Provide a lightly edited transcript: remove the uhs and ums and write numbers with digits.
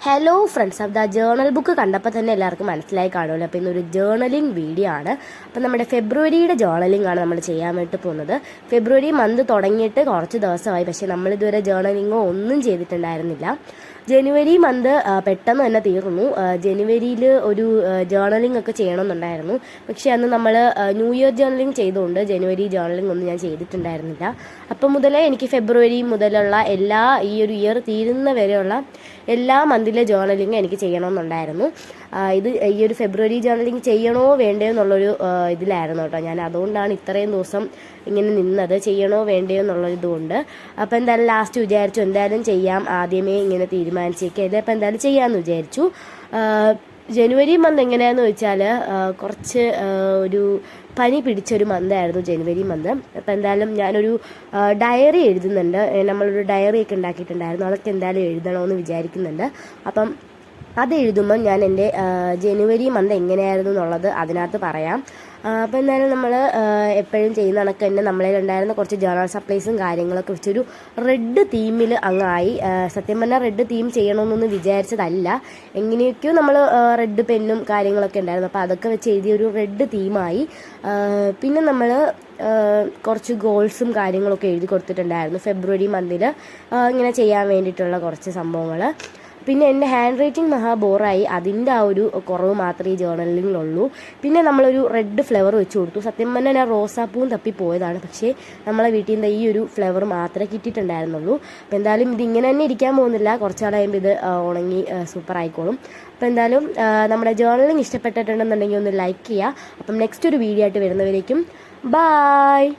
Hello friends, അപ്പോൾ journal book കണ്ടപ്പോൾ തന്നെ എല്ലാവർക്കും മനസ്സിലായി കാണുമല്ലോ. അപ്പോൾ ഇന്നൊരു ജേർണലിംഗ് വീഡിയോ ആണ്. അപ്പോൾ നമ്മുടെ ഫെബ്രുവരിയുടെ ജേർണലിംഗ് ആണ് നമ്മൾ ചെയ്യാൻ വേണ്ടി പോകുന്നത്. ഫെബ്രുവരി മന്ത് തുടങ്ങിയിട്ട് കുറച്ച് ദിവസമായി, പക്ഷേ നമ്മളിതുവരെ ജേർണലിങ്ങോ ഒന്നും ചെയ്തിട്ടുണ്ടായിരുന്നില്ല. ജനുവരി മന്ത് പെട്ടെന്ന് തന്നെ തീർന്നു. ജനുവരിയിൽ ഒരു ജേർണലിംഗ് ഒക്കെ ചെയ്യണമെന്നുണ്ടായിരുന്നു, പക്ഷേ അന്ന് നമ്മൾ ന്യൂ ഇയർ ജേർണലിംഗ് ചെയ്തുകൊണ്ട് ജനുവരി ജേർണലിംഗ് ഒന്നും ഞാൻ ചെയ്തിട്ടുണ്ടായിരുന്നില്ല. അപ്പം മുതലേ എനിക്ക് ഫെബ്രുവരി മുതലുള്ള ഈ ഒരു ഇയർ തീരുന്ന വരെയുള്ള എല്ലാ മന്തിലെ ജേർണലിംഗ് എനിക്ക് ചെയ്യണമെന്നുണ്ടായിരുന്നു. ഈ ഒരു ഫെബ്രുവരി ജേർണലിംഗ് ചെയ്യണോ വേണ്ടയോ എന്നുള്ളൊരു ഇതിലായിരുന്നു കേട്ടോ. ഞാൻ അതുകൊണ്ടാണ് ഇത്രയും ദിവസം ഇങ്ങനെ നിന്നത്, ചെയ്യണോ വേണ്ടയോ എന്നുള്ളൊരിതുകൊണ്ട്. അപ്പോൾ എന്തായാലും ലാസ്റ്റ് വിചാരിച്ചു എന്തായാലും ചെയ്യാം, ആദ്യമേ ഇങ്ങനെ തീരുമാനിച്ചേക്കല്ലേ, അപ്പോൾ എന്തായാലും ചെയ്യാമെന്ന് വിചാരിച്ചു. ജനുവരി മന്ത് എങ്ങനെയാണെന്ന് വെച്ചാൽ കുറച്ച് ഒരു പനി പിടിച്ചൊരു മന്തായിരുന്നു ജനുവരി മന്ത്. അപ്പോൾ എന്തായാലും ഞാനൊരു ഡയറി എഴുതുന്നുണ്ട്. നമ്മളൊരു ഡയറിയൊക്കെ ഉണ്ടാക്കിയിട്ടുണ്ടായിരുന്നു, അതൊക്കെ എന്തായാലും എഴുതണമെന്ന് വിചാരിക്കുന്നുണ്ട്. അപ്പം അത് എഴുതുമ്പം ഞാൻ എൻ്റെ ജനുവരി മന്ത് എങ്ങനെയായിരുന്നു എന്നുള്ളത് അതിനകത്ത് പറയാം. അപ്പോൾ എന്തായാലും നമ്മൾ എപ്പോഴും ചെയ്യുന്ന കണക്ക് തന്നെ നമ്മളിലുണ്ടായിരുന്ന കുറച്ച് ജേർണൽ സപ്ലൈസും കാര്യങ്ങളൊക്കെ വെച്ചൊരു റെഡ് തീമിൽ അങ്ങായി. സത്യം പറഞ്ഞാൽ റെഡ് തീം ചെയ്യണമെന്നൊന്നും വിചാരിച്ചതല്ല, എങ്ങനെയൊക്കെയോ നമ്മൾ റെഡ് പെന്നും കാര്യങ്ങളൊക്കെ ഉണ്ടായിരുന്നു, അപ്പോൾ അതൊക്കെ വെച്ച് എഴുതിയൊരു റെഡ് തീമായി. പിന്നെ നമ്മൾ കുറച്ച് ഗോൾസും കാര്യങ്ങളൊക്കെ എഴുതി കൊടുത്തിട്ടുണ്ടായിരുന്നു ഫെബ്രുവരി മന്തിൽ ഇങ്ങനെ ചെയ്യാൻ വേണ്ടിയിട്ടുള്ള കുറച്ച് സംഭവങ്ങൾ. പിന്നെ എൻ്റെ ഹാൻഡ് റൈറ്റിംഗ് മഹാ ബോറായി, അതിൻ്റെ ആ ഒരു കുറവ് മാത്രമേ ഈ ജേർണലിങ്ങിലുള്ളൂ. പിന്നെ നമ്മളൊരു റെഡ് ഫ്ലവർ വെച്ച് കൊടുത്തു. സത്യം പറഞ്ഞാൽ ഞാൻ റോസാപ്പൂവും തപ്പിപ്പോയതാണ്, പക്ഷേ നമ്മളെ വീട്ടിൽ നിന്ന് ഈ ഒരു ഫ്ലവർ മാത്രമേ കിട്ടിയിട്ടുണ്ടായിരുന്നുള്ളൂ. അപ്പോൾ എന്തായാലും ഇതിങ്ങനെ തന്നെ ഇരിക്കാൻ പോകുന്നില്ല, കുറച്ചാൾ കഴിയുമ്പോൾ ഇത് ഉണങ്ങി സൂപ്പർ ആയിക്കോളും. അപ്പോൾ എന്തായാലും നമ്മുടെ ജേർണലിംഗ് ഇഷ്ടപ്പെട്ടിട്ടുണ്ടെന്നുണ്ടെങ്കിൽ ഒന്ന് ലൈക്ക് ചെയ്യുക. അപ്പം നെക്സ്റ്റ് ഒരു വീഡിയോ ആയിട്ട് വരുന്നവരേക്കും ബായ്.